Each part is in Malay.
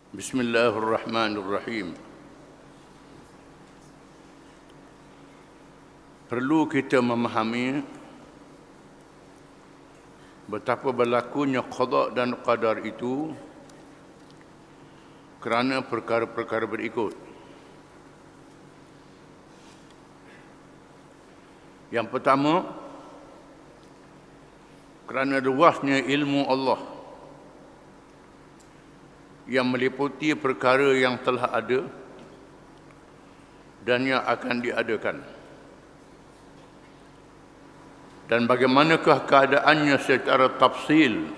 Bismillahirrahmanirrahim. Perlu kita memahami betapa berlakunya qada dan qadar itu kerana perkara-perkara berikut. Yang pertama, kerana luasnya ilmu Allah yang meliputi perkara yang telah ada dan yang akan diadakan. Dan bagaimanakah keadaannya secara tafsil,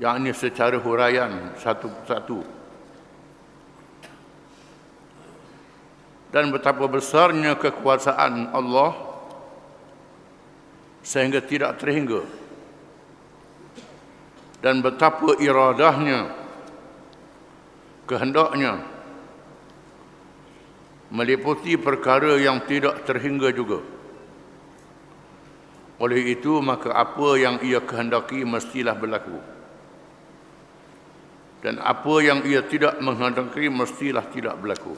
yakni secara huraian satu persatu. Dan betapa besarnya kekuasaan Allah sehingga tidak terhingga. Dan betapa iradahnya, kehendaknya, meliputi perkara yang tidak terhingga juga. Oleh itu, maka apa yang ia kehendaki mestilah berlaku. Dan apa yang ia tidak menghendaki mestilah tidak berlaku.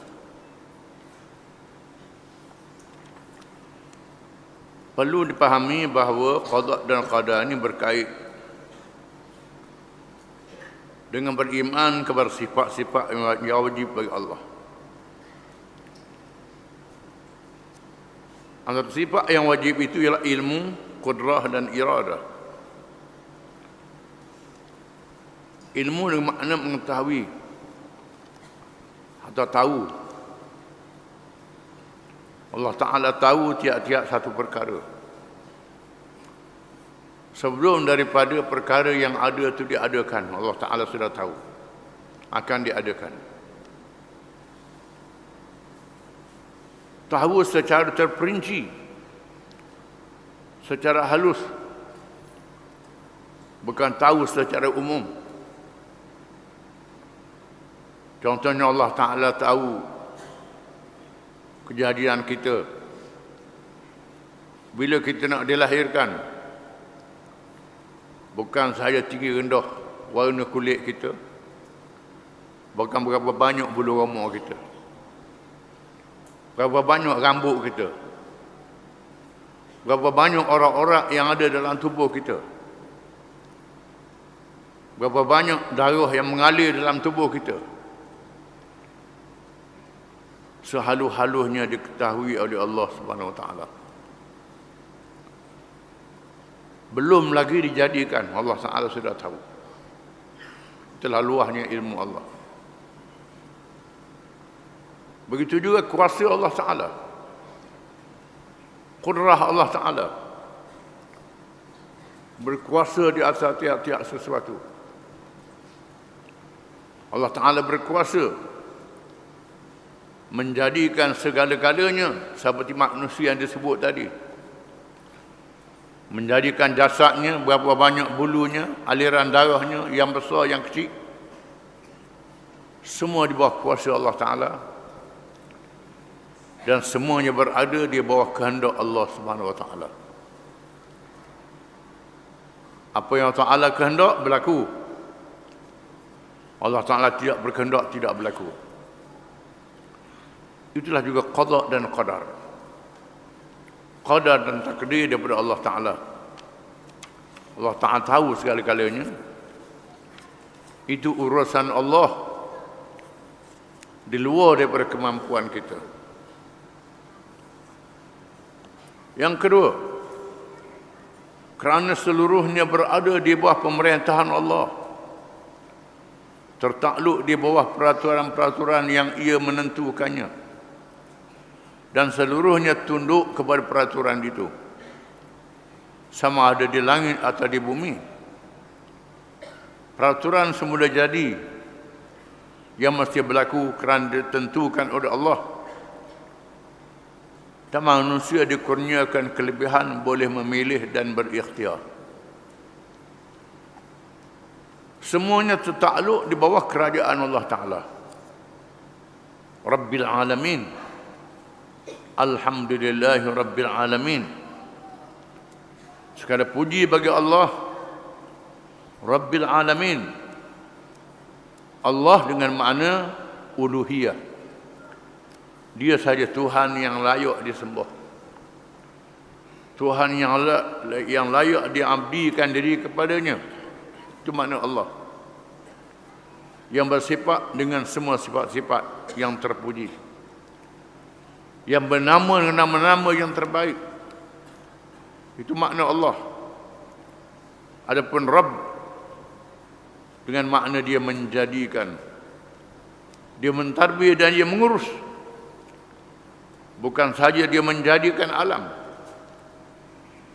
Perlu dipahami bahawa qada dan qadar ini berkait dengan beriman kepada sifat-sifat yang wajib bagi Allah. Antara sifat yang wajib itu ialah ilmu, qudrah dan iradah. Ilmu dengan makna mengetahui atau tahu. Allah Ta'ala tahu tiap-tiap satu perkara sebelum daripada perkara yang ada itu diadakan. Allah Ta'ala sudah tahu akan diadakan. Tahu secara terperinci, secara halus, bukan tahu secara umum. Contohnya Allah Ta'ala tahu kejadian kita bila kita nak dilahirkan, bukan sahaja tinggi rendah warna kulit kita, bahkan berapa banyak bulu roma kita, berapa banyak rambut kita, berapa banyak orak-orak yang ada dalam tubuh kita, berapa banyak darah yang mengalir dalam tubuh kita. Sehalus-halusnya diketahui oleh Allah Subhanahu Wa Taala. Belum lagi dijadikan, Allah Ta'ala sudah tahu. Itulah luasnya ilmu Allah. Begitu juga kuasa Allah Ta'ala, qudrah Allah Ta'ala, berkuasa di atas tiap-tiap sesuatu. Allah Ta'ala berkuasa menjadikan segala-galanya seperti manusia yang disebut tadi. Menjadikan jasadnya, berapa banyak bulunya, aliran darahnya, yang besar, yang kecil, semua di bawah kuasa Allah Ta'ala. Dan semuanya berada di bawah kehendak Allah Subhanahu Wa Ta'ala. Apa yang Allah Ta'ala kehendak berlaku. Allah Ta'ala tidak berkehendak tidak berlaku. Itulah juga qada dan qadar. Qadar dan takdir daripada Allah Ta'ala. Allah Ta'ala tahu segala-galanya. Itu urusan Allah di luar daripada kemampuan kita. Yang kedua, kerana seluruhnya berada di bawah pemerintahan Allah, tertakluk di bawah peraturan-peraturan yang ia menentukannya, dan seluruhnya tunduk kepada peraturan itu, sama ada di langit atau di bumi. Peraturan semula jadi yang mesti berlaku kerana ditentukan oleh Allah, dan manusia dikurniakan kelebihan boleh memilih dan berikhtiar. Semuanya tertakluk di bawah kerajaan Allah Ta'ala, Rabbil Alamin. Alhamdulillahi Rabbil Alamin. Segala puji bagi Allah Rabbil Alamin, Allah dengan makna uluhiyah. Dia saja Tuhan yang layak disembah. Tuhan yang layak diabdikan diri kepadanya. Itu makna Allah. Yang bersifat dengan semua sifat-sifat yang terpuji. Yang bernama dengan nama-nama yang terbaik. Itu makna Allah. Adapun Rabb dengan makna dia menjadikan, dia mentadbir dan dia mengurus. Bukan saja dia menjadikan alam,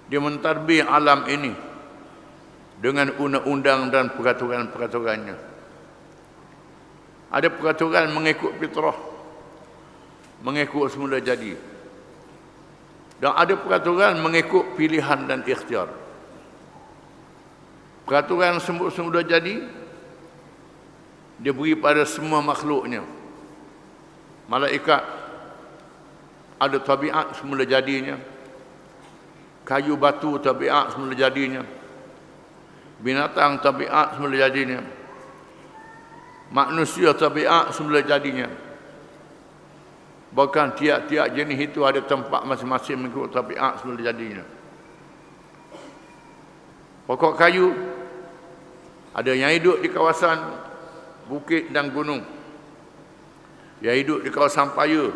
dia mentadbir alam ini dengan undang-undang dan peraturan-peraturannya. Ada peraturan mengikut fitrah, mengikut semula jadi. Dan ada peraturan mengikut pilihan dan ikhtiar. Peraturan semula jadi dia beri pada semua makhluknya. Malaikat ada tabiat semula jadinya. Kayu batu tabiat semula jadinya. Binatang tabiat semula jadinya. Manusia tabiat semula jadinya. Bahkan tiap-tiap jenis itu ada tempat masing-masing mengikut tabiat semula jadinya. Pokok kayu ada yang hidup di kawasan bukit dan gunung. Yang hidup di kawasan paya,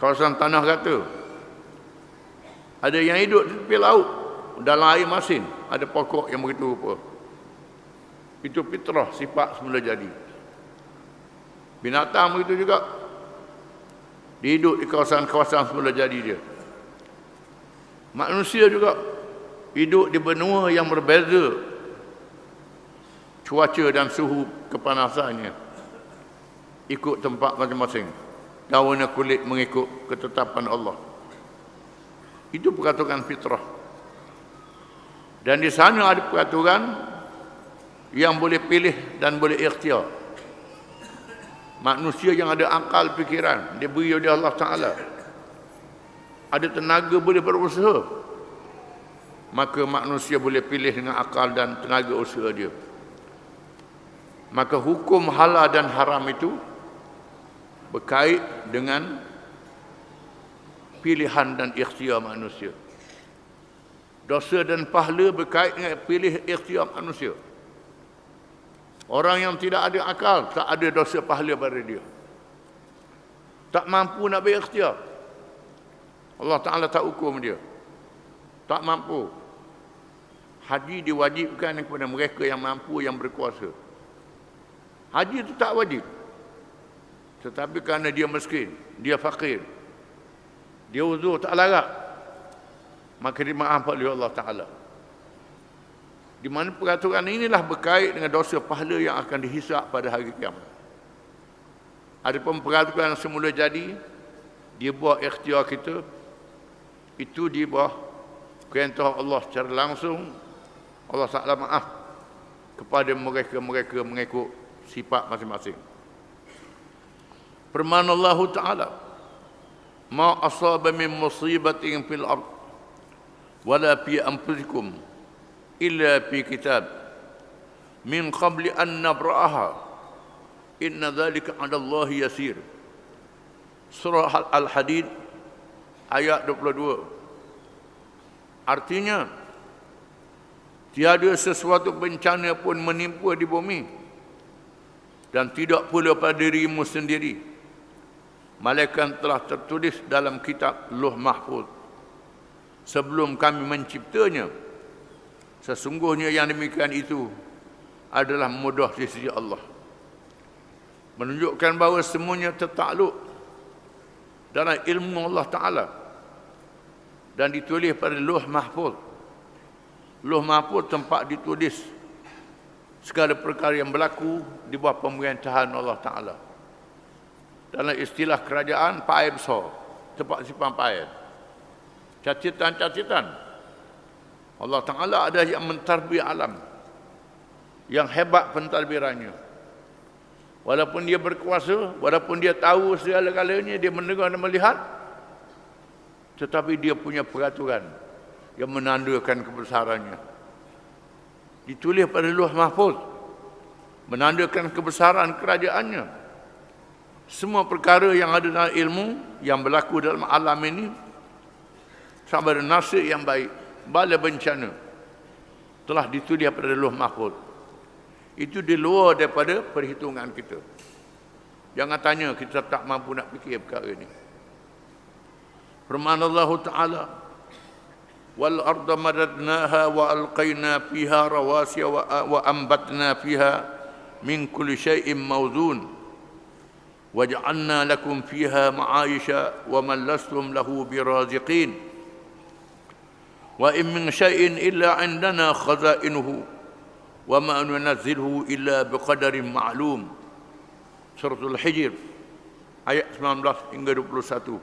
kawasan tanah rata. Ada yang hidup di tepi laut, dalam air masin. Ada pokok yang begitu rupa. Itu fitrah, sifat semula jadi. Binatang begitu juga. Dia hidup di kawasan-kawasan semula jadi dia. Manusia juga hidup di benua yang berbeza cuaca dan suhu kepanasannya. Ikut tempat masing-masing. Dan warna kulit mengikut ketetapan Allah. Itu peraturan fitrah. Dan di sana ada peraturan yang boleh pilih dan boleh ikhtiar. Manusia yang ada akal fikiran diberi oleh Allah Ta'ala, ada tenaga boleh berusaha, maka manusia boleh pilih dengan akal dan tenaga usaha dia. Maka hukum halal dan haram itu berkait dengan pilihan dan ikhtiar manusia. Dosa dan pahala berkait dengan pilih ikhtiar manusia. Orang yang tidak ada akal, tak ada dosa pahala pada dia. Tak mampu nak berikhtiar, Allah Ta'ala tak hukum dia. Tak mampu. Haji diwajibkan kepada mereka yang mampu, yang berkuasa. Haji itu tak wajib. Tetapi kerana dia miskin, dia fakir, dia uzur tak larat, maka dimaafkan oleh Allah Ta'ala. Di mana peraturan inilah berkait dengan dosa pahala yang akan dihisap pada hari kiamat. Adapun peraturan semula jadi, dia buat ikhtiar kita, itu di bawah perintah Allah secara langsung. Allah Ta'ala maaf kepada mereka-mereka mengikut sifat masing-masing. Firman Allah Ta'ala, ma asaba min musibatin fil ard wala fi anfusikum illa fi kitab min qabli an nabra'aha inna dhalika 'ala Allah yasir. Surah Al-Hadid ayat 22. Artinya, tiada sesuatu bencana pun menimpa di bumi dan tidak pula pada dirimu sendiri, malaikat telah tertulis dalam kitab Lauh Mahfuz sebelum kami menciptanya. Sesungguhnya yang demikian itu adalah mudah di sisi Allah. Menunjukkan bahawa semuanya tertakluk dalam ilmu Allah Ta'ala dan ditulis pada Lauh Mahfuz. Lauh Mahfuz tempat ditulis segala perkara yang berlaku di bawah pemerintahan Allah Ta'ala. Dalam istilah kerajaan, pair besar, tempat simpan pair, catatan-catatan. Allah Ta'ala ada yang mentadbir alam, yang hebat pentadbirannya. Walaupun dia berkuasa, walaupun dia tahu segala-galanya, dia mendengar dan melihat, tetapi dia punya peraturan yang menandakan kebesarannya. Ditulis pada Lauh Mahfuz, menandakan kebesaran kerajaannya. Semua perkara yang ada dalam ilmu yang berlaku dalam alam ini sama ada nasib yang baik, bala bencana telah ditulis pada Lauh Mahfuz. Itu di luar daripada perhitungan kita. Jangan tanya kita tak mampu nak fikir perkara ini. Firman Allah Ta'ala, wal arda madadnaha wa alqaina fiha rawasiya wa ambatna fiha min kulli syai'in mawzun wa ja'alna lakum fiha ma'aisha wa man lastum lahu biraziqin wa in min syai'in illa 'indana khaza'inuhu wa ma nunazziluhu illa biqadarin ma'lum. Suratul Hijr ayat 19 hingga 21.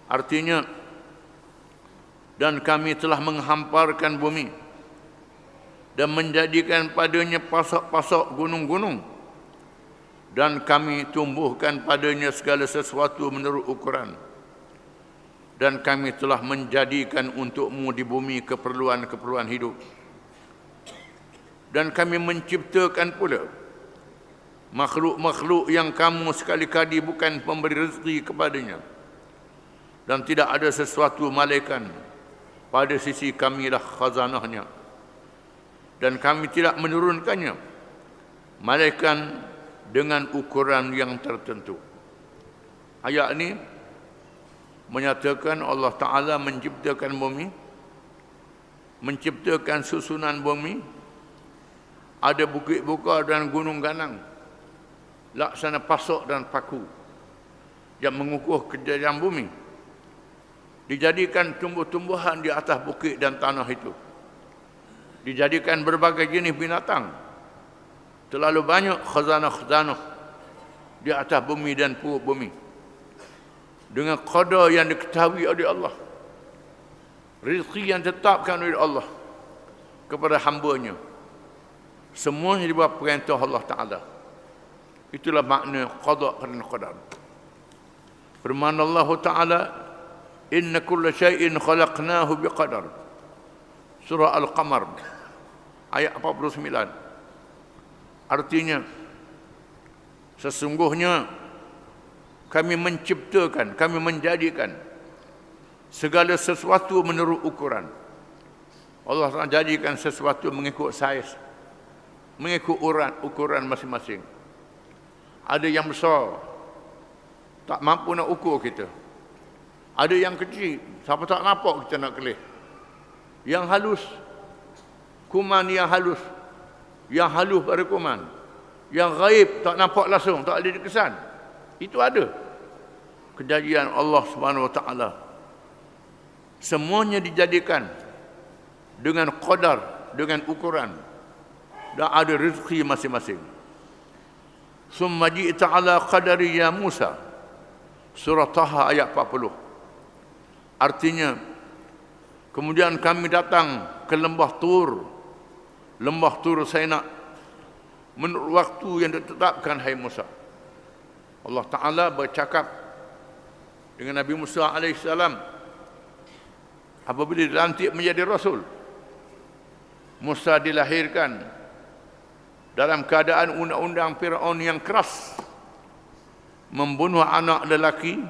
Artinya, dan kami telah menghamparkan bumi dan menjadikan padanya pasok-pasok gunung-gunung, dan kami tumbuhkan padanya segala sesuatu menurut ukuran, dan kami telah menjadikan untukmu di bumi keperluan-keperluan hidup, dan kami menciptakan pula makhluk-makhluk yang kamu sekali-kali bukan pemberi rezeki kepadanya, dan tidak ada sesuatu malaikat pada sisi kamilah khazanahnya, dan kami tidak menurunkannya malaikat dengan ukuran yang tertentu. Ayat ini menyatakan Allah Ta'ala menciptakan bumi, menciptakan susunan bumi, ada bukit bukar dan gunung ganang, laksana pasok dan paku yang mengukuh kejadian bumi. Dijadikan tumbuh-tumbuhan di atas bukit dan tanah itu. Dijadikan berbagai jenis binatang. Terlalu banyak khazanah-khazanah di atas bumi dan perut bumi. Dengan qadar yang diketahui oleh Allah. Rizki yang ditetapkan oleh Allah kepada hamba-Nya. Semuanya di bawah perintah Allah Ta'ala. Itulah makna qada dan qadar. Firman Allah Ta'ala, inna kulla syai'in khalaqnahu biqadar. Surah Al-Qamar ayat 49. Artinya, sesungguhnya kami menciptakan, kami menjadikan segala sesuatu menurut ukuran. Allah SWT jadikan sesuatu mengikut saiz, mengikut ukuran masing-masing. Ada yang besar, tak mampu nak ukur kita. Ada yang kecil, siapa tak nampak kita nak kelih. Yang halus, kuman yang halus pada kuman. Yang gaib, tak nampak langsung, tak ada kesan. Itu ada. Kejadian Allah Subhanahu Wa Taala. Semuanya dijadikan dengan qadar, dengan ukuran. Dan ada rezeki masing-masing. Summa ji'ta ala qadari ya Musa. Surah Taha ayat 40. Artinya, kemudian kami datang ke lembah Tur. Lembah Tur Saina menurut waktu yang ditetapkan, hai Musa. Allah Ta'ala bercakap dengan Nabi Musa AS apabila dilantik menjadi Rasul. Musa dilahirkan dalam keadaan undang-undang Fir'aun yang keras, membunuh anak lelaki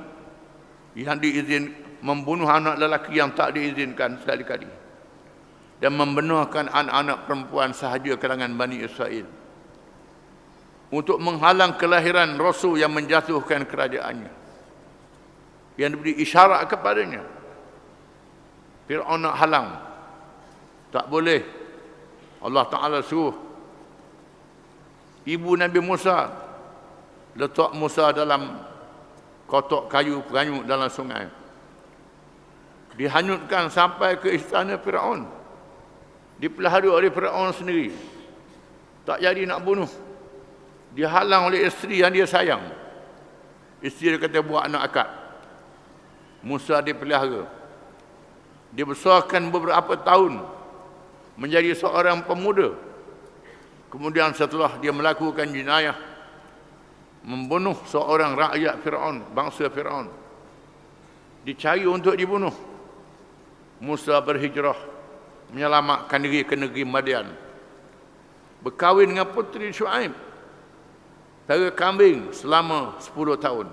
yang tak diizinkan sekali-kali, dan membunuhkan anak-anak perempuan sahaja kalangan Bani Israel untuk menghalang kelahiran Rasul yang menjatuhkan kerajaannya, yang diberi isyarat kepadanya. Fir'aun nak halang, tak boleh. Allah Ta'ala suruh ibu Nabi Musa letak Musa dalam kotak kayu peranyut dalam sungai, dihanyutkan sampai ke istana Fir'aun, dipelihara oleh Fir'aun sendiri, tak jadi nak bunuh, dihalang oleh isteri yang dia sayang. Isteri dia kata buat anak akad. Musa dipelihara, dibesarkan beberapa tahun menjadi seorang pemuda. Kemudian setelah dia melakukan jenayah, membunuh seorang rakyat Fir'aun, bangsa Fir'aun, dicari untuk dibunuh, Musa berhijrah menyelamatkan diri ke negeri Madian. berkahwin dengan puteri Syuaib, pera kambing selama 10 tahun.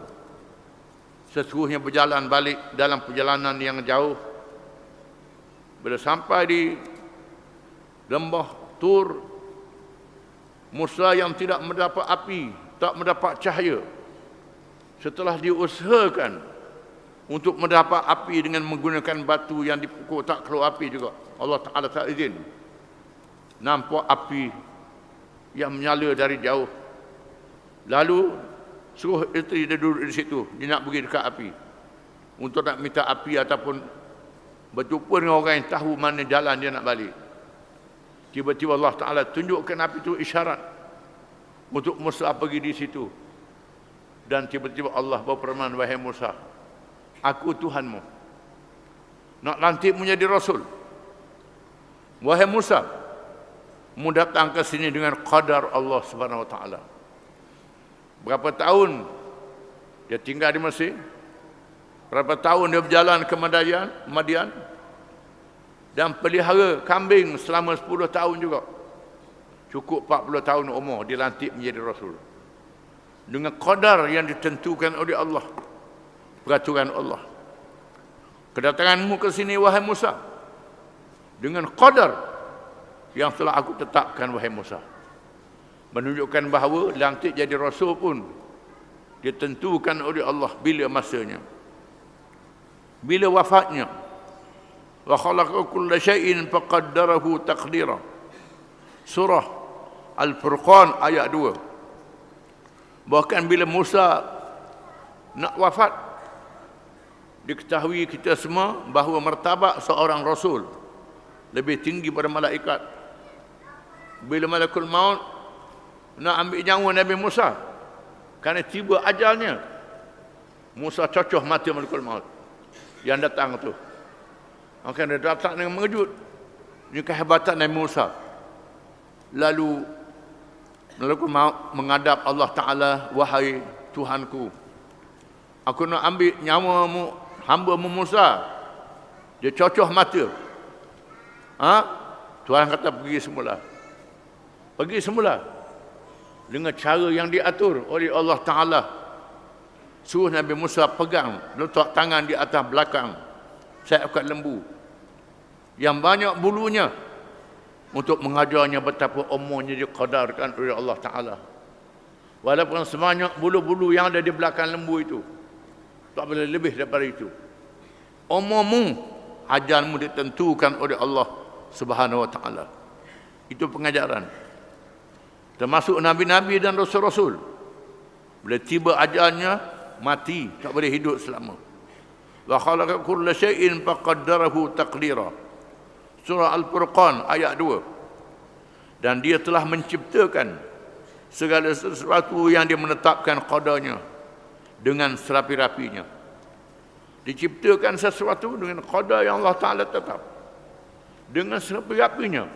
Seterusnya berjalan balik dalam perjalanan yang jauh. Bila sampai di lembah Tur, Musa yang tidak mendapat api, tak mendapat cahaya, setelah diusahakan untuk mendapat api dengan menggunakan batu yang dipukul, tak keluar api juga. Allah Ta'ala tak izin. Nampak api yang menyala dari jauh. Lalu suruh isteri dia duduk di situ. Dia nak pergi dekat api untuk nak minta api ataupun berjumpa dengan orang yang tahu mana jalan dia nak balik. Tiba-tiba Allah Ta'ala tunjukkan api itu isyarat untuk Musa pergi di situ. Dan tiba-tiba Allah berfirman, wahai Musa, aku Tuhanmu, nak lantik menjadi Rasul. Wahai Musa, mu datang ke sini dengan qadar Allah Subhanahu Wa Ta'ala. Berapa tahun dia tinggal di Mesir? Berapa tahun dia berjalan ke Madian? Dan pelihara kambing selama 10 tahun juga. Cukup 40 tahun umur dilantik menjadi Rasul. Dengan qadar yang ditentukan oleh Allah. Peraturan Allah. Kedatanganmu ke sini wahai Musa, dengan qadar yang telah aku tetapkan wahai Musa. Menunjukkan bahawa lantik jadi Rasul pun ditentukan oleh Allah bila masanya. Bila wafatnya. Wa khalaqa kulla syai'in faqaddarahu taqdira. Surah Al-Furqan ayat 2. Bahkan bila Musa nak wafat, diketahui kita semua bahawa martabat seorang Rasul lebih tinggi pada malaikat. Bila malakul maut nak ambil nyawa Nabi Musa, kerana tiba ajalnya, Musa cocoh mata malakul maut yang datang tu. Maka dia datang dengan mengejut. Ini kehebatan Nabi Musa. Lalu malakul maut menghadap Allah Ta'ala, wahai Tuhanku, aku nak ambil nyawamu, hamba-Mu Musa. Dia cocoh mata. Tuhan kata pergi semula. Pergi semula. Dengan cara yang diatur oleh Allah Ta'ala. Suruh Nabi Musa pegang, letak tangan di atas belakang seekor lembu yang banyak bulunya, untuk mengajarnya betapa umurnya diqadarkan oleh Allah Ta'ala. Walaupun sebanyak bulu-bulu yang ada di belakang lembu itu, tak boleh lebih daripada itu. Umurmu, ajalmu ditentukan oleh Allah Subhanahu Wa Ta'ala. Itu pengajaran. Termasuk Nabi-Nabi dan Rasul-Rasul. Bila tiba ajalnya, mati, tak boleh hidup selama. Wa khalaqa kulla syai'in faqaddarahu taqdira. Surah Al-Furqan ayat 2. Dan dia telah menciptakan segala sesuatu yang dia menetapkan qadarnya dengan serapi-rapinya. Diciptakan sesuatu dengan qadar yang Allah Ta'ala tetap, dengan serapi-rapinya,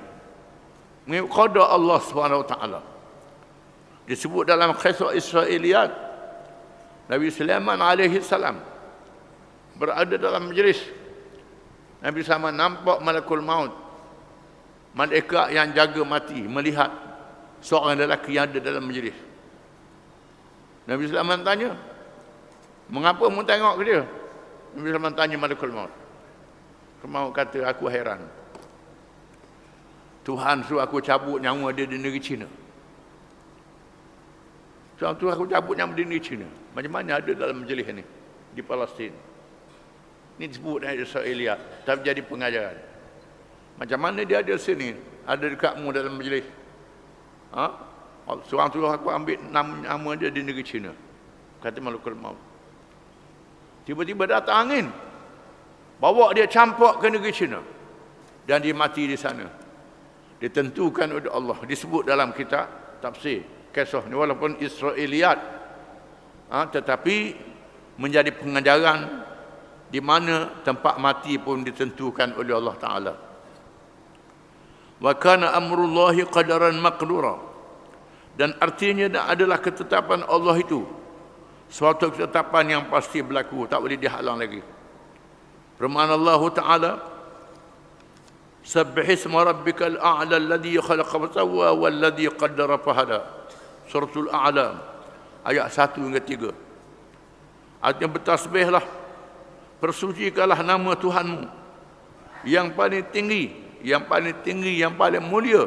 mengikut qadar Allah SWT. Disebut dalam kisah Israiliyat, Nabi Sulaiman alaihi salam berada dalam majlis. Nabi Sulaiman nampak malakul maut, malaikat yang jaga mati, melihat seorang lelaki yang ada dalam majlis. Nabi Sulaiman tanya, mengapa mu tengok ke dia? Nabi Sulaiman tanya malakul maut. Maut kata, aku heran. Tuhan suruh aku cabut nyawa dia di negeri China. Tuhan suruh aku cabut nyawa di negeri China. Macam mana ada dalam majlis ni di Palestin? Ini disebut dari Israiliyat, tapi jadi pengajaran. Macam mana dia ada sini, ada dekatmu dalam majlis? Seorang suruh aku ambil nama dia di negeri China, kata malakul maut. Tiba-tiba datang angin, bawa dia campak ke negeri China, dan dia mati di sana. Ditentukan oleh Allah. Disebut dalam kitab tafsir kisah ni, walaupun Israiliyat, tetapi menjadi pengajaran di mana tempat mati pun ditentukan oleh Allah Ta'ala. Wa kana amrullahi qadaran maqdura. Dan artinya adalah ketetapan Allah itu suatu ketetapan yang pasti berlaku, tak boleh dihalang lagi. Firman Allah Ta'ala, Sabbih isma rabbikal a'la alladhi khalaqa fasawwa walladhi qaddara fahada. Suratul A'la ayat 1 hingga 3. Artinya bertasbihlah, persucikanlah nama Tuhanmu yang paling tinggi, yang paling tinggi, yang paling mulia,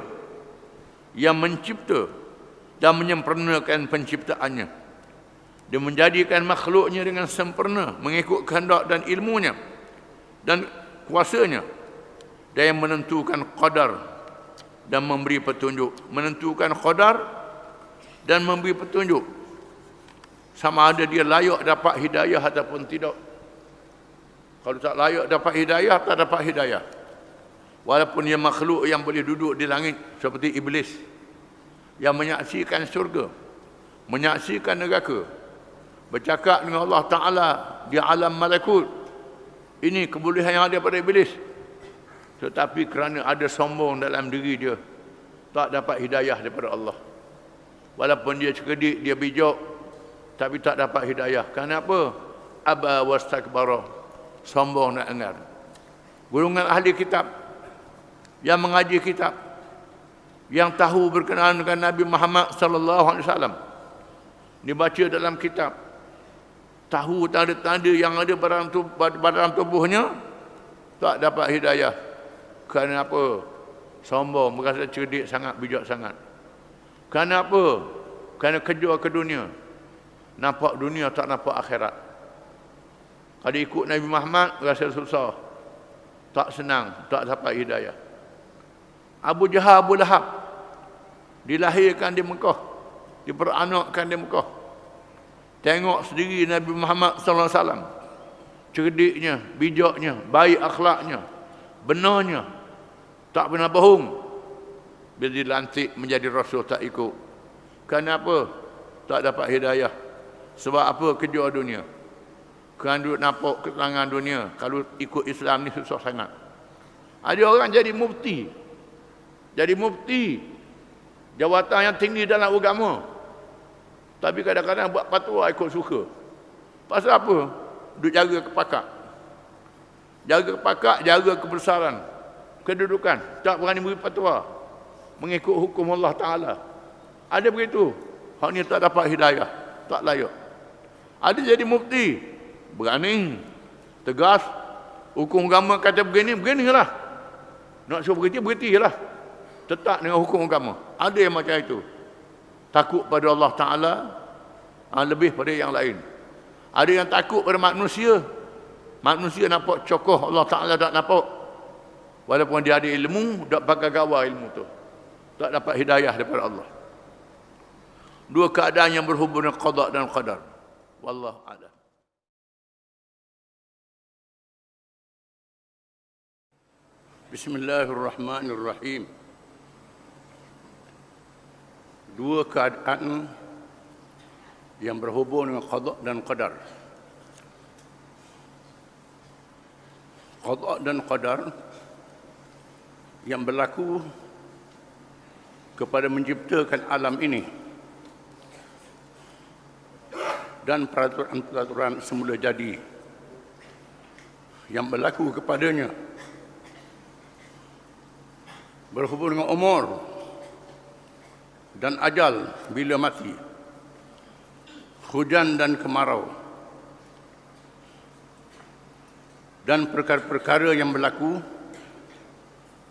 yang mencipta dan menyempurnakan penciptaannya. Dia menjadikan makhluknya dengan sempurna mengikut kehendak dan ilmunya dan kuasanya, dan yang menentukan qadar dan memberi petunjuk. Menentukan qadar dan memberi petunjuk, sama ada dia layak dapat hidayah ataupun tidak. Kalau tak layak dapat hidayah, tak dapat hidayah. Walaupun dia makhluk yang boleh duduk di langit seperti iblis, yang menyaksikan syurga, menyaksikan neraka, bercakap dengan Allah Ta'ala di alam malakut. Ini kebolehan yang ada pada iblis. Tetapi kerana ada sombong dalam diri dia, tak dapat hidayah daripada Allah. Walaupun dia cerdik, dia bijak, tapi tak dapat hidayah. Kenapa? Aba wastakbara, sombong dan enggan. Golongan ahli kitab yang mengaji kitab, yang tahu berkenaan dengan Nabi Muhammad sallallahu alaihi wasallam, dibaca dalam kitab, tahu tanda-tanda yang ada dalam tubuhnya, tak dapat hidayah. Kenapa? Sombong, berasa cerdik sangat, bijak sangat. Kenapa? Kerana kejar ke dunia. Nampak dunia, tak nampak akhirat. Kalau ikut Nabi Muhammad, rasa susah, tak senang, tak dapat hidayah. Abu Jahal, Abu Lahab dilahirkan di Mekah, diperanakkan di Mekah. Tengok sendiri Nabi Muhammad sallallahu alaihi wasallam, cerdiknya, bijaknya, baik akhlaknya, benarnya, tak pernah bohong. Bila dilantik menjadi rasul, tak ikut. Kenapa? Tak dapat hidayah. Sebab apa? Kejar dunia. Kerana duduk nampak ketenangan dunia. Kalau ikut Islam ni susah sangat. Ada orang jadi mufti. Jadi mufti, jawatan yang tinggi dalam agama, tapi kadang-kadang buat fatwa ikut suka. Pasal apa? Duduk jaga kepakat. Jaga kepakat, jaga kebesaran, kedudukan. Tak berani beri fatwa mengikut hukum Allah Ta'ala. Ada begitu. Hak ni tak dapat hidayah, tak layak. Ada jadi mufti, berani, tegas, hukum agama kata begini, beginilah. Nak suruh berhenti lah. Tetap dengan hukum agama. Ada yang macam itu. Takut pada Allah Ta'ala lebih pada yang lain. Ada yang takut pada manusia. Manusia nampak cokoh, Allah Ta'ala tak nampak. Walaupun dia ada ilmu, tak pakai gawa ilmu tu, tak dapat hidayah daripada Allah. Dua keadaan yang berhubungan qada dan qadar. Wallahu a'lam. Bismillahirrahmanirrahim. Dua keadaan yang berhubung dengan qada dan qadar. Qada dan qadar yang berlaku kepada menciptakan alam ini dan peraturan-peraturan semula jadi yang berlaku kepadanya, berhubung dengan umur dan ajal bila mati, hujan dan kemarau, dan perkara-perkara yang berlaku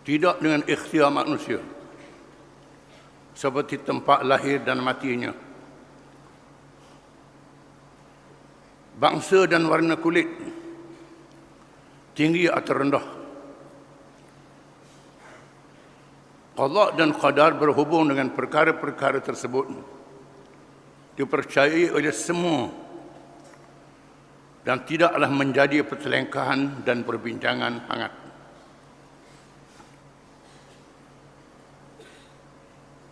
tidak dengan ikhtiar manusia, seperti tempat lahir dan matinya, bangsa dan warna kulit, tinggi atau rendah. Qada dan qadar berhubung dengan perkara-perkara tersebut, dipercayai oleh semua dan tidaklah menjadi pertelengkahan dan perbincangan hangat.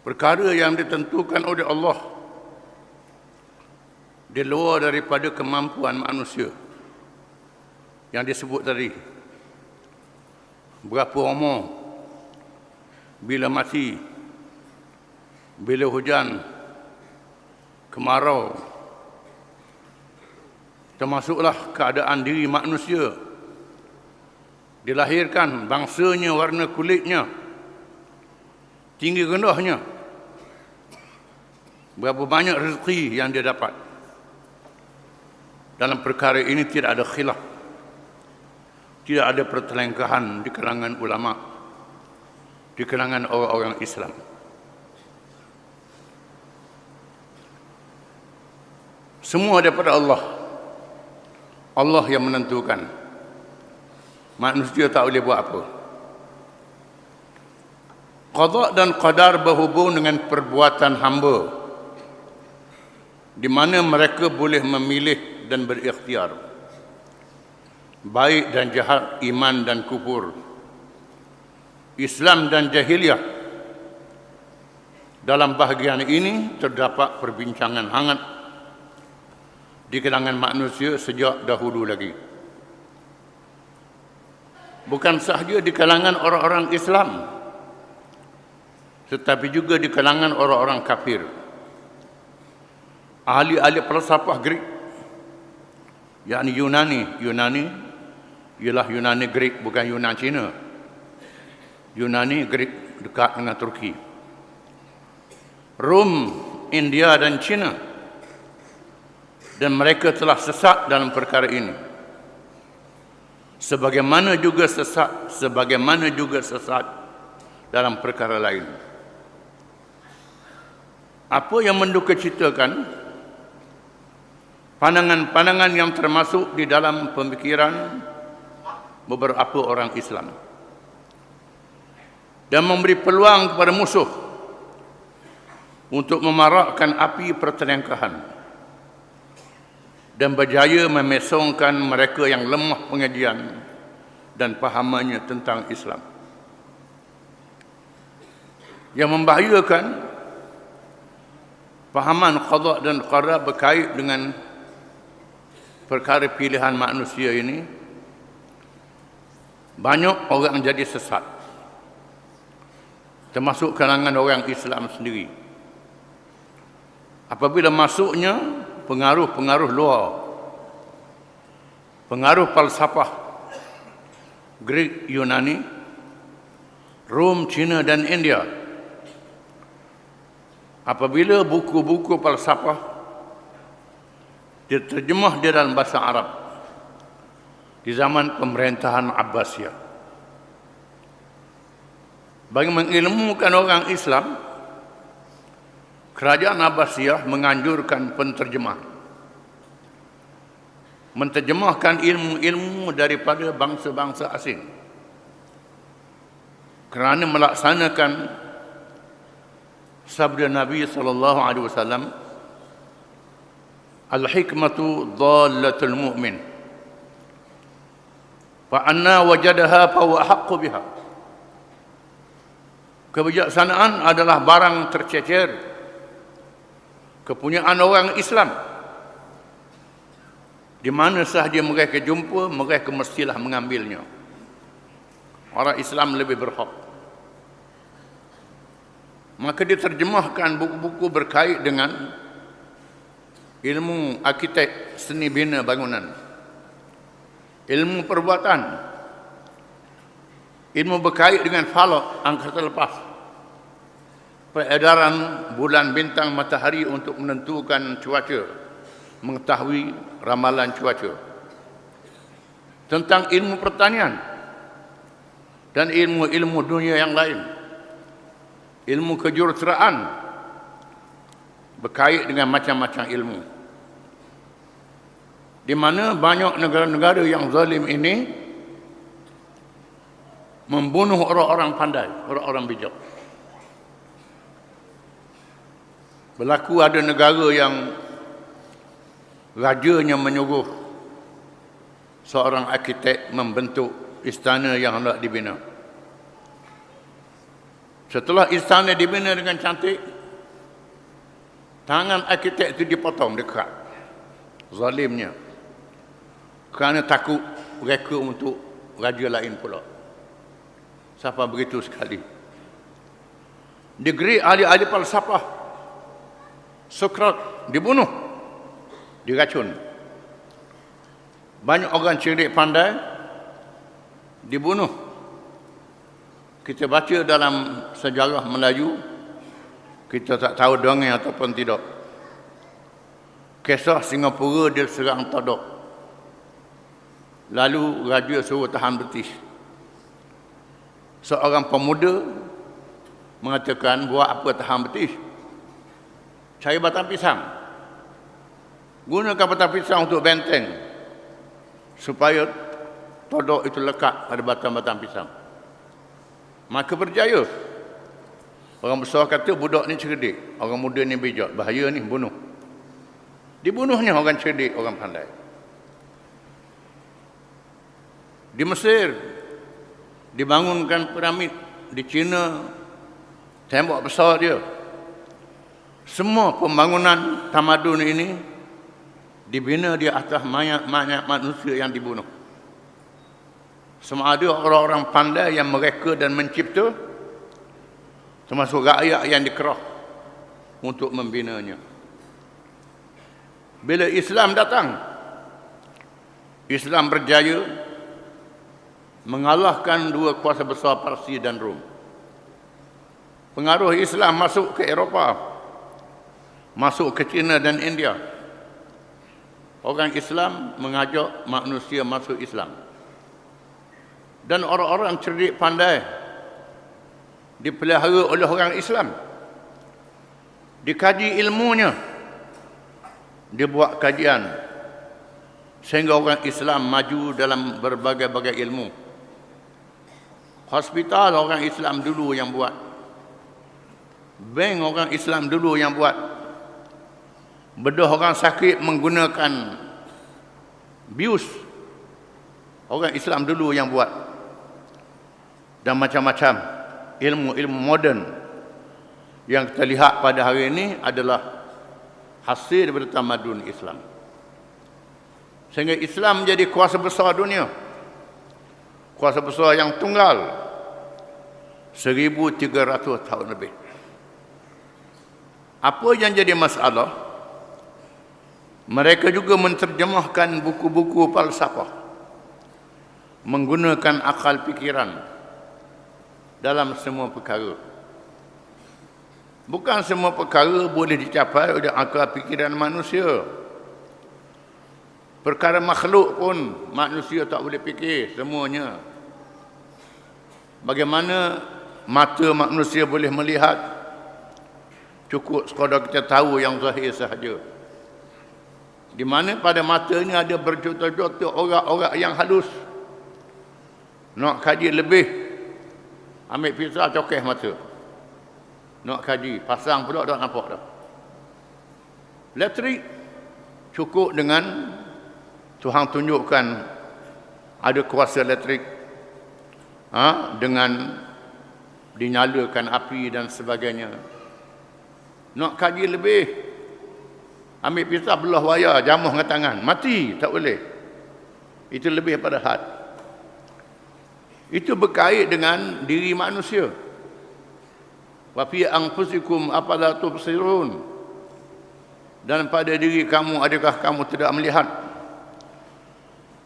Perkara yang ditentukan oleh Allah di luar daripada kemampuan manusia yang disebut tadi. Berapa umur, bila mati, bila hujan, kemarau, termasuklah keadaan diri manusia dilahirkan, bangsanya, warna kulitnya, tinggi rendahnya, berapa banyak rezeki yang dia dapat. Dalam perkara ini tidak ada khilaf, tidak ada pertelengkahan di kalangan ulama, di kalangan orang-orang Islam. Semua daripada Allah. Allah yang menentukan. Manusia tak boleh buat apa. Qada dan qadar berhubung dengan perbuatan hamba, di mana mereka boleh memilih dan berikhtiar, baik dan jahat, iman dan kufur, Islam dan jahiliyah. Dalam bahagian ini terdapat perbincangan hangat di kalangan manusia sejak dahulu lagi. Bukan sahaja di kalangan orang-orang Islam, tetapi juga di kalangan orang-orang kafir. Ahli-ahli falsafah Greek, yakni Yunani ialah Yunani Greek, bukan Yunan Cina. Yunani Greek dekat dengan Turki. Rom, India dan China, dan mereka telah sesat dalam perkara ini. Sebagaimana juga sesat dalam perkara lain. Apa yang mendukacitakan, pandangan-pandangan yang termasuk di dalam pemikiran beberapa orang Islam, dan memberi peluang kepada musuh untuk memarakkan api pertelengkahan dan berjaya memesongkan mereka yang lemah pengajian dan pahamannya tentang Islam. Yang membahayakan, pahaman qada dan qadar berkait dengan perkara pilihan manusia ini, banyak orang jadi sesat, termasuk kalangan orang Islam sendiri. Apabila masuknya pengaruh-pengaruh luar, pengaruh falsafah Greek, Yunani, Rom, China dan India. Apabila buku-buku falsafah diterjemah di dalam bahasa Arab di zaman pemerintahan Abbasiyah, bagi mengilmukan orang Islam, kerajaan Abbasiyah menganjurkan penterjemah menterjemahkan ilmu-ilmu daripada bangsa-bangsa asing, kerana melaksanakan sabda Nabi SAW, al-hikmatu dhallatul mu'min, fa anna wajadaha fa huwa haqqu biha. Kebijaksanaan adalah barang tercecer, kepunyaan orang Islam. Di mana sahaja mereka jumpa, mereka mestilah mengambilnya. Orang Islam lebih berhak. Maka diterjemahkan buku-buku berkait dengan ilmu arkitek, seni bina bangunan, ilmu perbuatan, ilmu berkait dengan falak, angkasa lepas, peredaran bulan, bintang, matahari untuk menentukan cuaca, mengetahui ramalan cuaca, tentang ilmu pertanian dan ilmu-ilmu dunia yang lain, ilmu kejuruteraan, berkait dengan macam-macam ilmu. Di mana banyak negara-negara yang zalim ini membunuh orang-orang pandai, orang-orang bijak. Berlaku ada negara yang rajanya menyuruh seorang arkitek membentuk istana yang hendak dibina. Setelah istana dibina dengan cantik, tangan arkitek itu dipotong dekat. Zalimnya. Kerana takut reka untuk raja lain pula. Siapa begitu sekali. Negeri ahli-ahli falsafah, Sokrat dibunuh, diracun. Banyak orang cerdik pandai dibunuh. Kita baca dalam sejarah Melayu, kita tak tahu dongeng ataupun tidak, kisah Singapura dia serang Todok. Lalu raja suruh tahan betis. Seorang pemuda mengatakan, buat apa tahan betis? Cari batang pisang. Gunakan batang pisang untuk benteng, supaya Todok itu lekat pada batang-batang pisang. Maka berjaya. Orang besar kata budak ni cerdik, orang muda ni bijak, bahaya ni, bunuh. Dibunuhnya orang cerdik, orang pandai. Di Mesir dibangunkan piramid, di China tembok besar dia. Semua pembangunan tamadun ini dibina di atas mayat manusia yang dibunuh. Sama ada orang-orang pandai yang mereka dan mencipta, termasuk rakyat yang dikerah untuk membinanya. Bila Islam datang, Islam berjaya mengalahkan dua kuasa besar Parsi dan Rom. Pengaruh Islam masuk ke Eropah, masuk ke China dan India. Orang Islam mengajak manusia masuk Islam. Dan orang-orang cerdik pandai dipelihara oleh orang Islam. Dikaji ilmunya, dibuat kajian, sehingga orang Islam maju dalam berbagai-bagai ilmu. Hospital orang Islam dulu yang buat. Bank orang Islam dulu yang buat. Bedah orang sakit menggunakan bius, orang Islam dulu yang buat. Dan macam-macam ilmu-ilmu moden yang kita lihat pada hari ini adalah hasil daripada tamadun Islam. Sehingga Islam menjadi kuasa besar dunia, kuasa besar yang tunggal 1300 tahun lebih. Apa yang jadi masalah, mereka juga menterjemahkan buku-buku falsafah, menggunakan akal fikiran dalam semua perkara. Bukan semua perkara boleh dicapai oleh akal fikiran manusia. Perkara makhluk pun manusia tak boleh fikir semuanya. Bagaimana mata manusia boleh melihat? Cukup sekadar kita tahu yang zahir sahaja. Di mana pada mata ini ada berjuta-juta orang-orang yang halus. Nak kaji lebih, ambil pisau cokeh mata. Nak kaji, pasang pula tak nampak dah. Elektrik cukup dengan Tuhan tunjukkan ada kuasa elektrik, dengan dinyalakan api dan sebagainya. Nak kaji lebih, ambil pisau belah wayar, jamuh dengan tangan, mati, tak boleh. Itu lebih pada had. Itu berkait dengan diri manusia. Wa fi anfusikum afala tubsirun. Dan pada diri kamu, adakah kamu tidak melihat?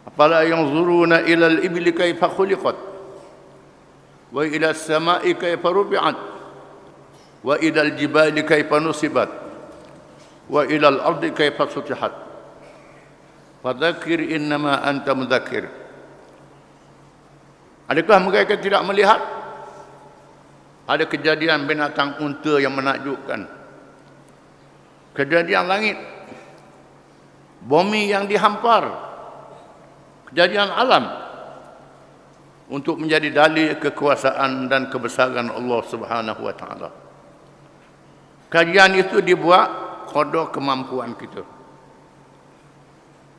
Afala yanzuruna ila al-ibli kaifa khuliqat wa ila as-sama'i kaifa rufi'at wa ila al-jibali kaifa nusibat wa ila al-ardi kaifa sutihat. Fadzakir innama anta mudzakir. Adakah mereka tidak melihat? Ada kejadian binatang unta yang menakjubkan. Kejadian langit, bumi yang dihampar, kejadian alam untuk menjadi dalil kekuasaan dan kebesaran Allah Subhanahu wa taala. Kajian itu dibuat qadar kemampuan kita.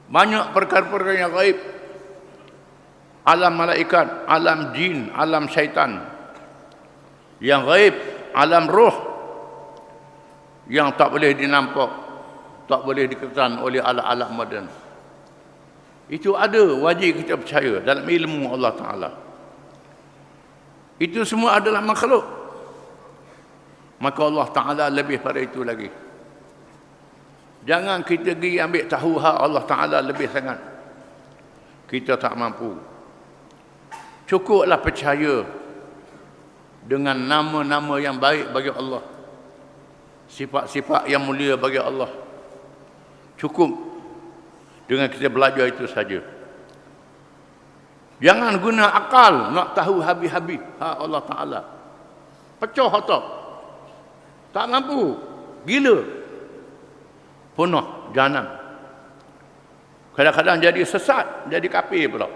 Banyak perkara-perkara yang gaib, alam malaikat, alam jin, alam syaitan, yang gaib, alam roh, yang tak boleh dinampak, tak boleh dikesan oleh alat-alat moden. Itu ada, wajib kita percaya dalam ilmu Allah Ta'ala. Itu semua adalah makhluk. Maka Allah Ta'ala lebih pada itu lagi. Jangan kita pergi ambil tahu hak Allah Ta'ala lebih sangat. Kita tak mampu. Cukuplah percaya dengan nama-nama yang baik bagi Allah, sifat-sifat yang mulia bagi Allah. Cukup dengan kita belajar itu saja. Jangan guna akal nak tahu habis-habis Allah Ta'ala. Pecah otak. Tak mampu. Gila. Punah jahanam. Kadang-kadang jadi sesat, jadi kafir pula.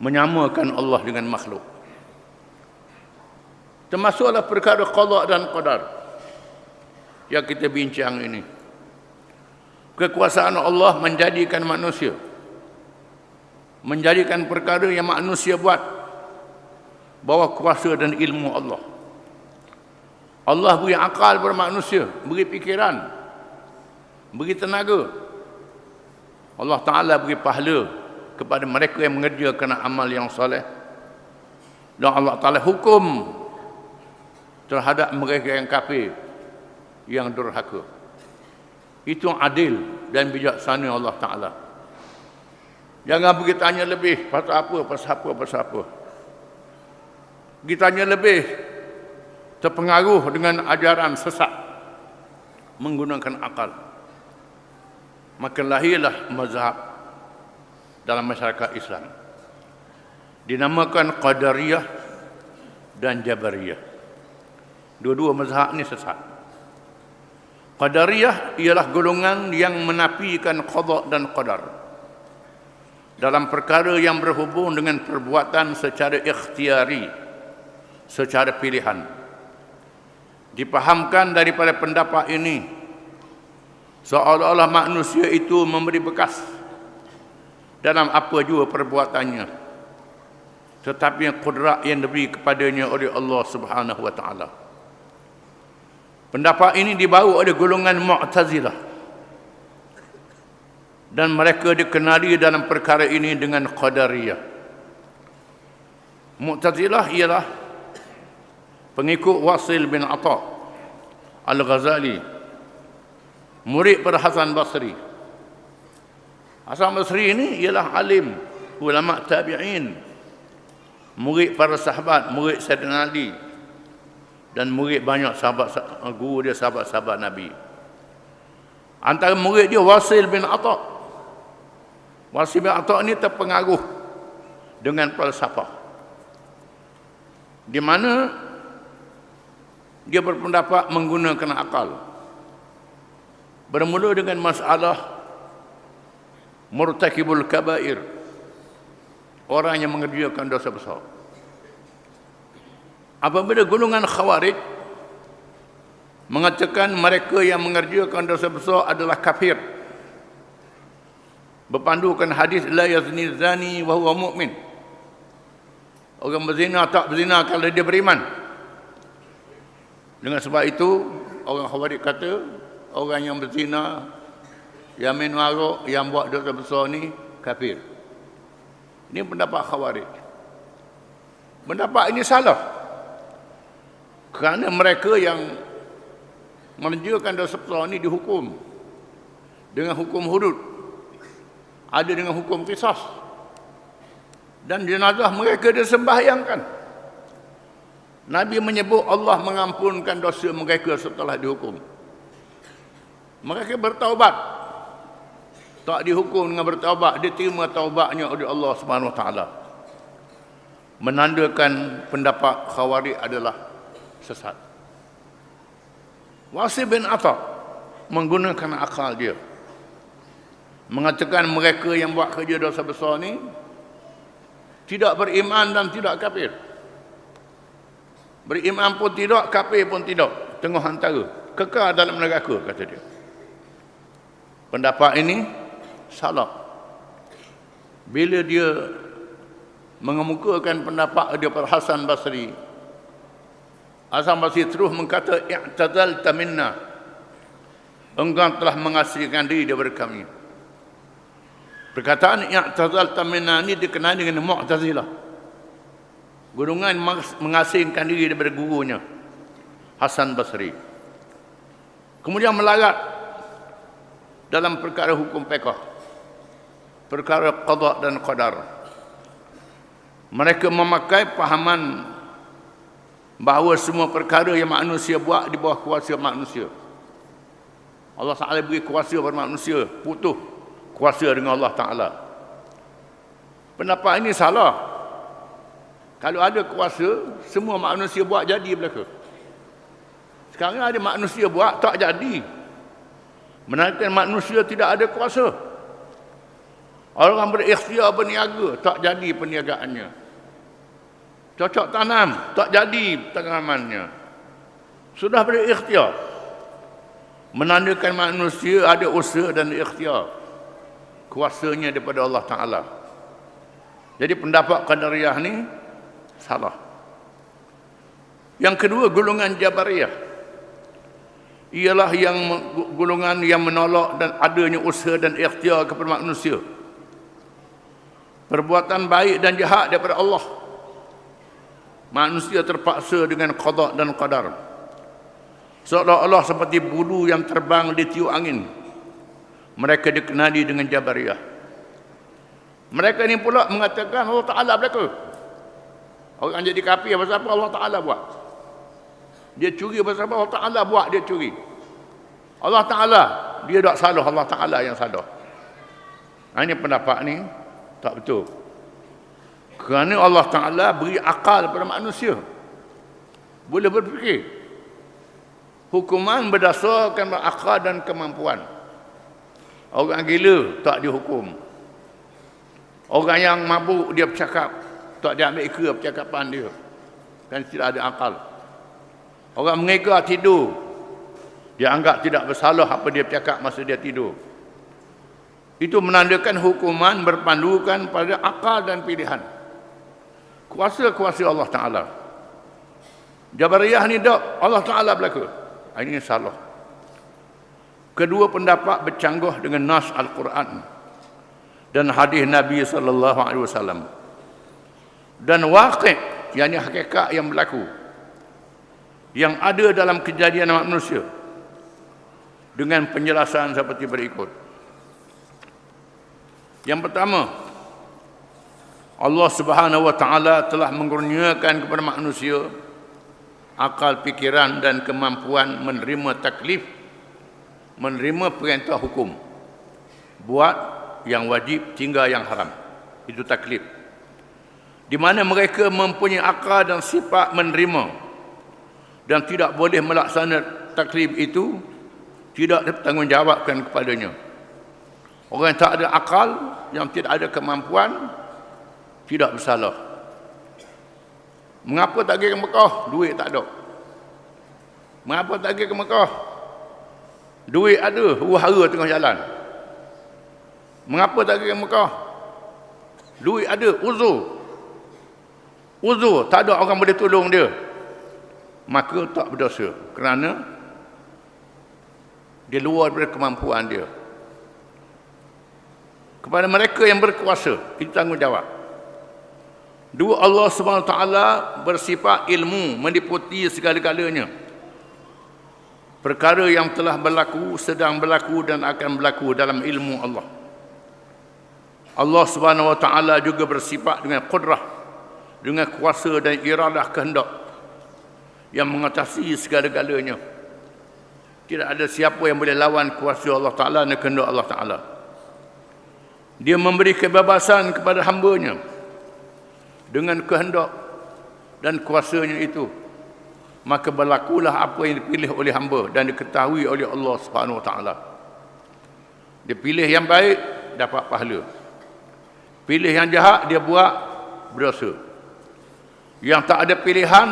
Menyamakan Allah dengan makhluk. Termasuklah perkara qada dan qadar yang kita bincang ini. Kekuasaan Allah menjadikan manusia, menjadikan perkara yang manusia buat, bawa kuasa dan ilmu Allah. Allah beri akal kepada manusia, beri fikiran, beri tenaga. Allah Ta'ala beri pahala kepada mereka yang mengerjakan amal yang soleh. Dan Allah Ta'ala hukum terhadap mereka yang kafir, yang durhaka. Itu adil dan bijaksana Allah Ta'ala. Jangan pergi tanya lebih, pasal apa, pasal apa, pasal apa. Pergi tanya lebih, terpengaruh dengan ajaran sesat, menggunakan akal. Maka lahirlah mazhab dalam masyarakat Islam. Dinamakan Qadariyah dan Jabariyah. Dua-dua mazhab ni sesat. Qadariyah ialah golongan yang menafikan qada dan qadar dalam perkara yang berhubung dengan perbuatan secara ikhtiari, secara pilihan. Dipahamkan daripada pendapat ini seolah-olah manusia itu memberi bekas dalam apa jua perbuatannya, tetapi yang qudrat yang diberi kepadanya oleh Allah Subhanahu wa Ta'ala. Pendapat ini dibawa oleh golongan Mu'tazilah, dan mereka dikenali dalam perkara ini dengan Qadariyah. Mu'tazilah ialah pengikut Wasil bin Atha Al-Ghazali, murid pada Hasan Basri. Hasan Basri ini ialah alim, ulama tabi'in, murid para sahabat, murid Sayyidina Ali, dan murid banyak sahabat, guru dia sahabat-sahabat Nabi. Antara murid dia Wasil bin Atha. Wasil bin Atha ini terpengaruh dengan falsafah, di mana dia berpendapat menggunakan akal. Bermula dengan masalah murtakibul kabair, orang yang mengerjakan dosa besar. Apabila golongan Khawarij mengatakan mereka yang mengerjakan dosa besar adalah kafir, berpandukan hadis la yazni zani wa huwa mu'min. Orang berzina tak berzina kalau dia beriman. Dengan sebab itu orang Khawarij kata orang yang berzina, yang minum arak, yang buat dosa besar ni kafir. Ini pendapat Khawarij. Pendapat ini salah. Kerana mereka yang mengerjakan dosa besar ini dihukum dengan hukum hudud, ada dengan hukum qisas, dan jenazah mereka disembahyangkan. Nabi menyebut Allah mengampunkan dosa mereka setelah dihukum. Mereka bertaubat, tak dihukum dengan bertaubat, diterima taubatnya oleh Allah Subhanahu Wa Taala. Menandakan pendapat Khawarij adalah sesat. Wasil bin Atha menggunakan akal dia, mengatakan mereka yang buat kerja dosa besar ni tidak beriman dan tidak kafir. Beriman pun tidak, kafir pun tidak, tengah antara, kekal dalam neraka, kata dia. Pendapat ini salah. Bila dia mengemukakan pendapat dia pada Hasan Basri, Hasan Basri terus mengkata, i'tazalta minna, engkau telah mengasingkan diri daripada kami. Perkataan i'tazalta minna ini dikenal dengan Mu'tazilah, golongan mengasingkan diri daripada gurunya Hasan Basri. Kemudian melarat dalam perkara hukum fiqh, perkara qada dan qadar. Mereka memakai pahaman bahawa semua perkara yang manusia buat di bawah kuasa manusia. Allah Ta'ala beri kuasa kepada manusia, putus kuasa dengan Allah Ta'ala. Pendapat ini salah. Kalau ada kuasa, semua manusia buat jadi belaka. Sekarang ada manusia buat tak jadi. Menandakan manusia tidak ada kuasa. Orang berikhtiar berniaga, tak jadi perniagaannya. Cocok tanam, tak jadi tanamannya. Sudah berikhtiar. Menandakan manusia ada usaha dan ikhtiar. Kuasanya daripada Allah Ta'ala. Jadi pendapat Qadariyah ni salah. Yang kedua, golongan Jabariyah. Ialah yang golongan yang menolak dan adanya usaha dan ikhtiar kepada manusia. Perbuatan baik dan jahat daripada Allah. Manusia terpaksa dengan qada dan qadar. Seolah-olah seperti bulu yang terbang di tiup angin. Mereka dikenali dengan Jabariyah. Mereka ini pula mengatakan Allah Ta'ala belaka. Orang jadi kafir pasal apa Allah Ta'ala buat. Dia curi pasal apa Allah Ta'ala buat dia curi. Allah Ta'ala, dia tak salah, Allah Ta'ala yang salah. Ini pendapat ni tak betul. Kerana Allah Ta'ala beri akal pada manusia. Boleh berfikir. Hukuman berdasarkan akal dan kemampuan. Orang gila tak dihukum. Orang yang mabuk dia bercakap, tak diambil kira percakapan dia. Kan tidak ada akal. Orang mengega tidur, dia anggap tidak bersalah apa dia bercakap masa dia tidur. Itu menandakan hukuman berpandukan pada akal dan pilihan. Kuasa-kuasa Allah Ta'ala. Jabariyah ni tak, Allah Ta'ala belaka. Ini salah. Kedua pendapat bercanggah dengan nas Al-Quran dan hadis Nabi SAW. Dan waqi', yakni hakikat yang berlaku, yang ada dalam kejadian manusia, dengan penjelasan seperti berikut. Yang pertama, Allah Subhanahu wa Ta'ala telah mengurniakan kepada manusia akal, fikiran dan kemampuan menerima taklif, menerima perintah hukum, buat yang wajib, tinggal yang haram. Itu taklif. Di mana mereka mempunyai akal dan sifat menerima dan tidak boleh melaksanakan taklif itu, tidak bertanggungjawabkan kepadanya. Orang yang tak ada akal, yang tidak ada kemampuan, tidak bersalah. Mengapa tak pergi ke Mekah? Duit tak ada. Mengapa tak pergi ke Mekah? Duit ada, huru-hara tengah jalan. Mengapa tak pergi ke Mekah? Duit ada, uzur. Uzur, tak ada orang boleh tolong dia. Maka tak berdosa. Kerana dia luar daripada kemampuan dia. Kepada mereka yang berkuasa, kita tanggungjawab. Dua, Allah SWT bersifat ilmu, meliputi segala-galanya. Perkara yang telah berlaku, sedang berlaku dan akan berlaku dalam ilmu Allah. Allah SWT juga bersifat dengan qudrah, dengan kuasa dan iradah kehendak yang mengatasi segala-galanya. Tidak ada siapa yang boleh lawan kuasa Allah Ta'ala dan kehendak Allah Ta'ala. Dia memberi kebebasan kepada hamba-Nya dengan kehendak dan kuasanya itu, maka berlakulah apa yang dipilih oleh hamba dan diketahui oleh Allah Subhanahu Wa Taala. Dia pilih yang baik, dapat pahala. Pilih yang jahat, dia buat berdosa. Yang tak ada pilihan,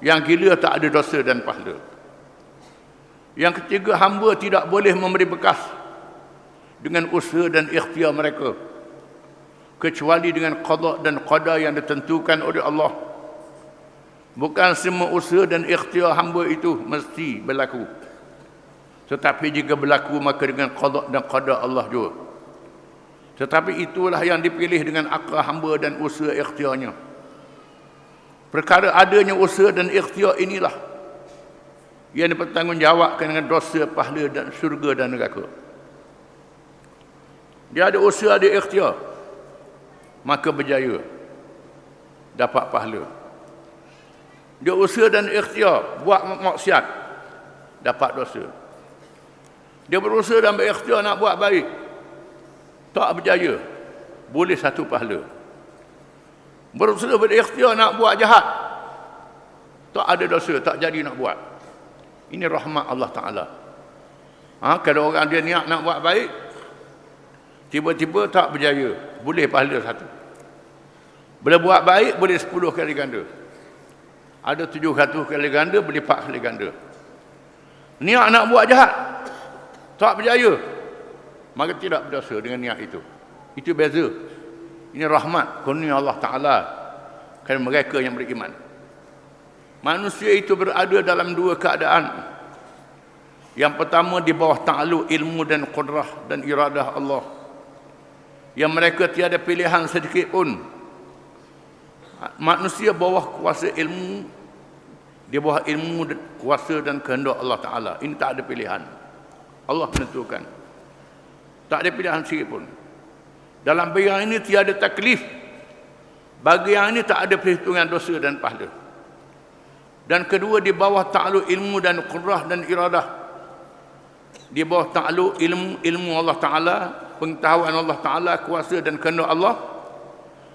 yang gila tak ada dosa dan pahala. Yang ketiga, hamba tidak boleh memberi bekas dengan usaha dan ikhtiar mereka, kecuali dengan qada dan qada yang ditentukan oleh Allah. Bukan semua usaha dan ikhtiar hamba itu mesti berlaku. Tetapi jika berlaku, maka dengan qada dan qada Allah juga. Tetapi itulah yang dipilih dengan akal hamba dan usaha ikhtiarnya. Perkara adanya usaha dan ikhtiar inilah yang dipertanggungjawabkan dengan dosa, pahala dan syurga dan neraka. Dia ada usaha, ada ikhtiar, maka berjaya. dapat pahala. Dia usaha dan ikhtiar buat maksiat, dapat dosa. Dia berusaha dan berikhtiar nak buat baik, tak berjaya, boleh 1 pahala. Berusaha berikhtiar nak buat jahat, tak ada dosa, tak jadi nak buat. Ini rahmat Allah Ta'ala. Kalau orang dia niat nak buat baik, tiba-tiba tak berjaya, boleh pahala 1. Bila buat baik, boleh 10 kali ganda. Ada 700 kali ganda, boleh 4 kali ganda. Niat nak buat jahat, tak berjaya, maka tidak berdosa dengan niat itu. Itu beza. Ini rahmat kurnia Allah Ta'ala kepada mereka yang beriman. Manusia itu berada dalam 2 keadaan. Yang pertama, di bawah ta'alluq ilmu dan qudrah dan iradah Allah, yang mereka tiada pilihan sedikit pun. Manusia bawah kuasa ilmu, di bawah ilmu, kuasa dan kehendak Allah Ta'ala. Ini tak ada pilihan, Allah menentukan. Tak ada pilihan sikit pun. Dalam bidang ini tiada taklif. Bagi yang ini tak ada perhitungan dosa dan pahala. Dan kedua, di bawah ta'alluq ilmu dan qudrah dan iradah. Di bawah ta'alluq ilmu Allah Ta'ala, pengetahuan Allah Ta'ala, kuasa dan kehendak Allah,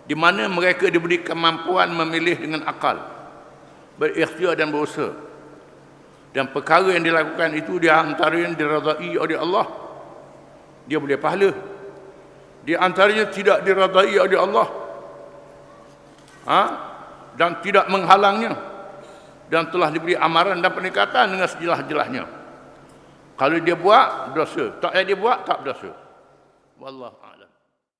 di mana mereka diberi kemampuan memilih dengan akal, berikhtiar dan berusaha. Dan perkara yang dilakukan itu di antara yang diradai oleh Allah, dia boleh pahala. Di antaranya tidak diradai oleh Allah, dan tidak menghalangnya, dan telah diberi amaran dan peningkatan dengan sejelas-jelasnya. Kalau dia buat, dosa. Tak payah dia buat, tak berdosa. Wallahu a'lam.